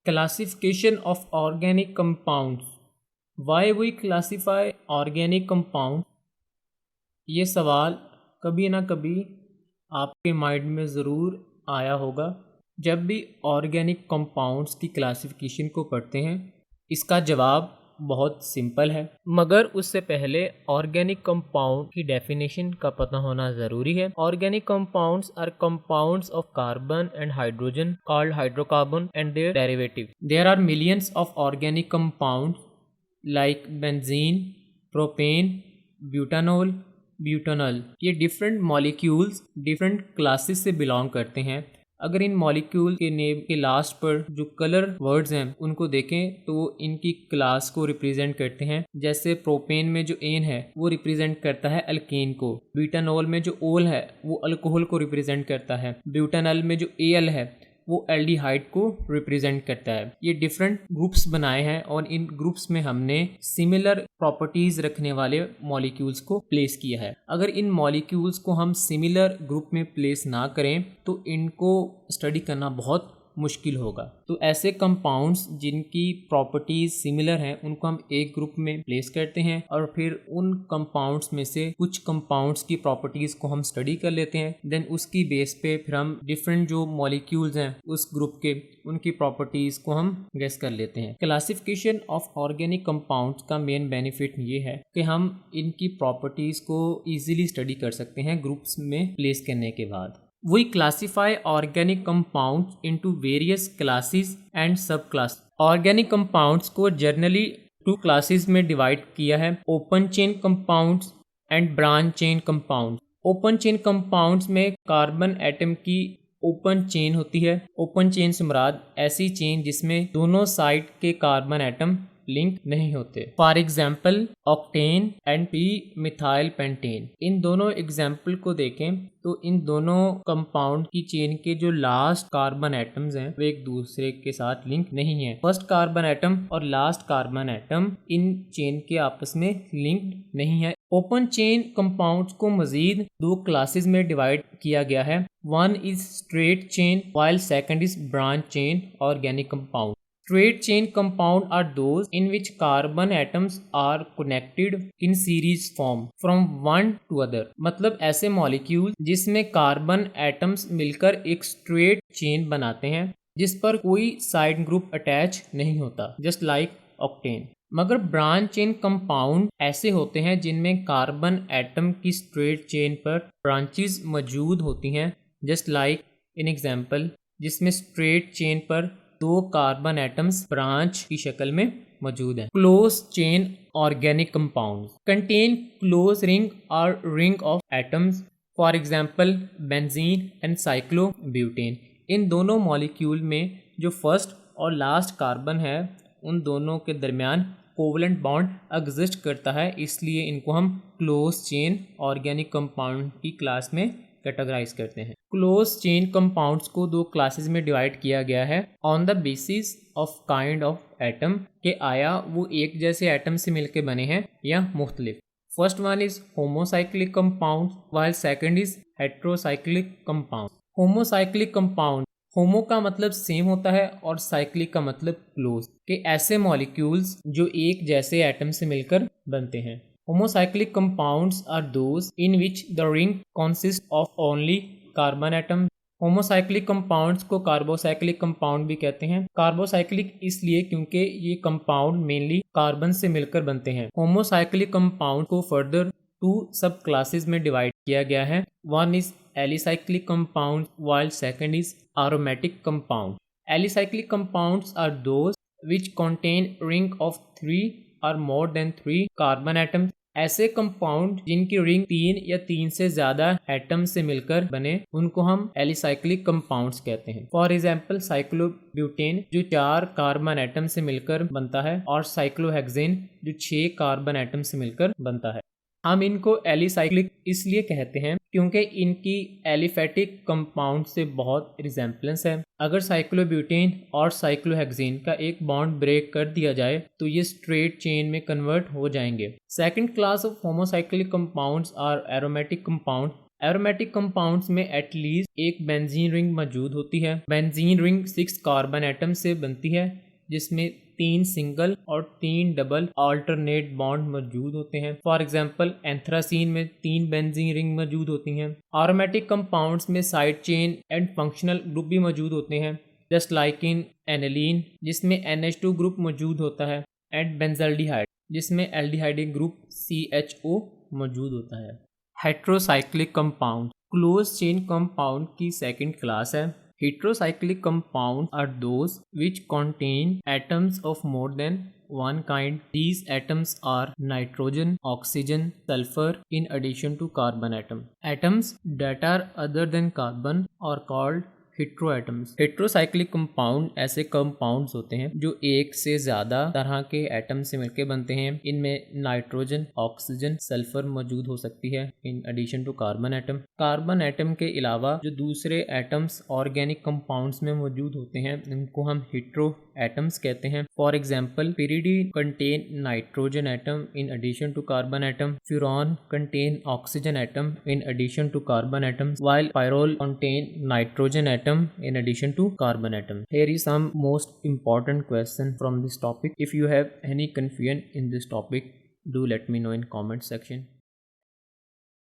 Classification of organic compounds. Why we classify organic compounds? ये सवाल कभी ना कभी आपके माइंड में ज़रूर आया होगा जब भी ऑर्गेनिक कंपाउंड्स की क्लासिफिकेशन को पढ़ते हैं। इसका जवाब बहुत सिंपल है, मगर उससे पहले ऑर्गेनिक कंपाउंड की डेफिनेशन का पता होना ज़रूरी है। Organic compounds are compounds of carbon and hydrogen called hydrocarbon and their derivative. There are millions of organic compounds like benzene, propane, butanol, butanol. ये डिफरेंट मॉलिक्यूल्स डिफरेंट क्लासेस से belong करते हैं। अगर इन मॉलिक्यूल के नेम के last पर जो कलर वर्ड्स हैं उनको देखें तो वो इनकी क्लास को रिप्रेजेंट करते हैं। जैसे प्रोपेन में जो एन है वो रिप्रेजेंट करता है अल्केन को, ब्यूटानॉल में जो ओल है वो अल्कोहल को रिप्रेजेंट करता है, ब्यूटानॉल में जो एल है वो एल्डिहाइड को रिप्रेजेंट करता है। ये डिफरेंट ग्रुप्स बनाए हैं और इन ग्रुप्स में हमने सिमिलर प्रॉपर्टीज रखने वाले मॉलिक्यूल्स को प्लेस किया है। अगर इन मॉलिक्यूल्स को हम सिमिलर ग्रुप में प्लेस ना करें तो इनको स्टडी करना बहुत मुश्किल होगा। तो ऐसे कंपाउंड्स जिनकी प्रॉपर्टीज सिमिलर हैं उनको हम एक ग्रुप में प्लेस करते हैं और फिर उन कंपाउंड्स में से कुछ कंपाउंड्स की प्रॉपर्टीज को हम स्टडी कर लेते हैं। देन उसकी बेस पे फिर हम डिफरेंट जो मॉलिक्यूल्स हैं उस ग्रुप के उनकी प्रॉपर्टीज को हम गेस कर लेते हैं। क्लासिफिकेशन ऑफ ऑर्गेनिक कंपाउंड्स का मेन बेनिफिट ये है कि हम इनकी प्रॉपर्टीज को इजीली स्टडी कर सकते हैं ग्रुप्स में प्लेस करने के बाद। We classify organic compounds into various classes and subclasses. Organic compounds को जनरली 2 क्लासेस में डिवाइड किया है, open chain compounds and branch chain compounds. Open chain compounds में कार्बन एटम की ओपन चेन होती है। ओपन चेन से मुराद ऐसी चेन जिसमें दोनों साइड के कार्बन एटम लिंक नहीं होते। For example octane and P methyl pentane. इन दोनों एग्जाम्पल को देखें तो इन दोनों कंपाउंड की चेन के जो लास्ट कार्बन एटम्स हैं वे एक दूसरे के साथ लिंक नहीं है। फर्स्ट कार्बन एटम और last carbon atom in chain के आपस में लिंक्ड नहीं है। ओपन चेन कंपाउंड्स को मजीद 2 क्लासेस में डिवाइड किया गया है। One is straight chain while second is branch chain organic compound. Straight chain compound are those in which carbon atoms are connected in series form from one to other। मतलब ऐसे molecule जिसमें carbon atoms मिलकर एक straight chain बनाते हैं जिस पर कोई साइड ग्रुप अटैच नहीं होता, जस्ट लाइक ऑक्टेन। मगर ब्रांच चेन कंपाउंड ऐसे होते हैं जिनमें कार्बन एटम की स्ट्रेट चेन पर ब्रांचेस मौजूद होती हैं, जस्ट लाइक इन एग्जाम्पल जिसमें स्ट्रेट चेन पर 2 कार्बन एटम्स ब्रांच की शक्ल में मौजूद हैं। Close chain organic compounds contain close ring और ring of atoms, for example benzene and cyclobutane. इन दोनों मॉलिक्यूल में जो फर्स्ट और लास्ट कार्बन है उन दोनों के दरमियान कोवलेंट बॉन्ड एग्जिस्ट करता है, इसलिए इनको हम क्लोज चेन ऑर्गेनिक कंपाउंड की क्लास में कैटेगराइज करते हैं। क्लोज चेन कंपाउंड्स को 2 क्लासेस में डिवाइड किया गया है on the basis of kind of atom के आया वो एक जैसे एटम से मिलकर बने हैं या मुख्तलिफ। First one is homocyclic compound while second is heterocyclic compound. Homocyclic compound, homo का मतलब सेम होता है और साइक्लिक का मतलब क्लोज के ऐसे मॉलिक्यूल्स जो एक जैसे एटम से मिलकर बनते हैं। Homocyclic compounds are those in which the ring consists of only carbon atom। Homocyclic compounds को कार्बोसाइक्लिक कंपाउंड भी कहते हैं। कार्बोसाइक्लिक इसलिए क्योंकि ये कंपाउंड मेनली कार्बन से मिलकर बनते हैं। होमोसाइक्लिक कंपाउंड को फर्दर 2 सब क्लासेस में डिवाइड किया गया है। One is alicyclic compound while second is aromatic compound. Alicyclic compounds are those which contain ring of 3 or more than 3 carbon atoms. ऐसे कंपाउंड जिनकी रिंग 3 या 3 से ज्यादा एटम से मिलकर बने उनको हम एलिसाइक्लिक कंपाउंड्स कहते हैं। फॉर एग्जांपल साइक्लोब्यूटेन जो 4 कार्बन एटम से मिलकर बनता है और साइक्लोहेक्सेन जो 6 कार्बन एटम से मिलकर बनता है। हम इनको एलिसाइक्लिक इसलिए कहते हैं क्योंकि इनकी एलिफेटिक कंपाउंड से बहुत रिजेम्बलेंस है। अगर साइक्लोब्यूटेन और साइक्लोहेक्सेन का एक बॉन्ड ब्रेक कर दिया जाए तो ये स्ट्रेट चेन में कन्वर्ट हो जाएंगे। Second class of homocyclic compounds are aromatic compound. Aromatic compounds में एटलीस्ट एक बेंजीन रिंग मौजूद होती है। बेंजीन रिंग 6 कार्बन एटम से बनती है, जिसमें 3 सिंगल और 3 डबल अल्टरनेट बॉन्ड मौजूद होते हैं। फॉर एग्जांपल एंथ्रासीन में 3 बेंजीन रिंग मौजूद होती हैं। एरोमेटिक कंपाउंड्स में side chain and functional group भी मौजूद होते हैं, जस्ट लाइक इन एनिलीन जिसमें NH2 ग्रुप मौजूद होता है, एंड बेंजल्डिहाइड जिसमें एल्डिहाइड ग्रुप CHO मौजूद होता है। Heterocyclic compound close chain compound की सेकंड क्लास है। Heterocyclic compounds are those which contain atoms of more than one kind. These atoms are nitrogen, oxygen, sulfur in addition to carbon atom. Atoms that are other than carbon are called heteroatoms. Heterocyclic compound ऐसे compounds होते हैं जो एक से ज्यादा तरह के atom से मिलकर बनते हैं। इनमें नाइट्रोजन, ऑक्सीजन, सल्फर मौजूद हो सकती है in addition to carbon atom. Carbon atom के अलावा जो दूसरे एटम्स ऑर्गेनिक कंपाउंड्स में मौजूद होते हैं इनको हम हेट्रो एटम्स कहते हैं। For example pyridine contain nitrogen atom in addition to carbon atom. Furan contain oxygen atom in addition to carbon atoms, while pyrrole contain nitrogen atom in addition to carbon atom. Here is some most important question from this topic. If you have any confusion in this topic, do let me know in comment section.